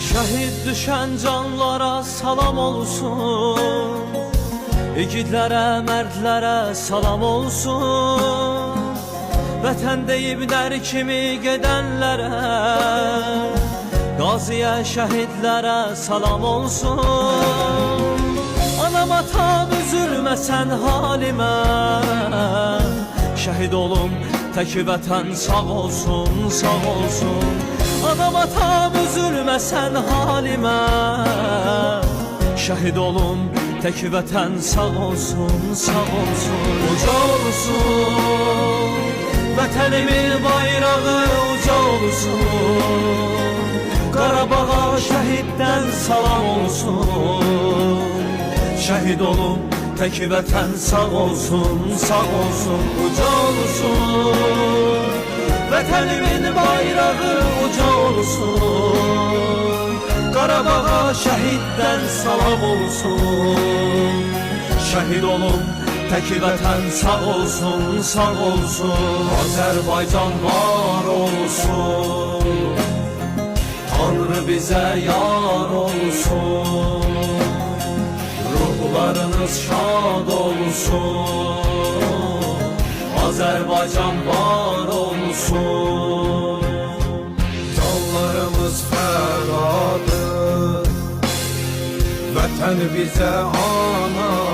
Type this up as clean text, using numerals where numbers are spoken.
Şəhid düşən canlara salam olsun, igidlərə, mərdlərə salam olsun. Vətən deyiblər kimi gedənlərə, qaziyə, şəhidlərə salam olsun. Anam, atam üzülməsən halimə, şəhid olum tək vətən sağ olsun, sağ olsun. Anam, atam üzülməsən halimə, şəhid olum tək vətən sağ olsun, sağ olsun. Uca olsun vətənimin bayrağı, uca olsun. Qarabağa şəhiddən salam olsun. Şəhid olum tək vətən sağ olsun, sağ olsun. Uca olsun vətənimin bayrağı, uca olsun. Qarabağa şəhiddən salam olsun. Şəhid olum tək vətən sağ olsun, sağ olsun. Azərbaycan var olsun, Tanrı bizə yar olsun. Ruhlarınız şad olsun, Azərbaycan var olsun. Canlarımız fədadır, vətən bizə anadır.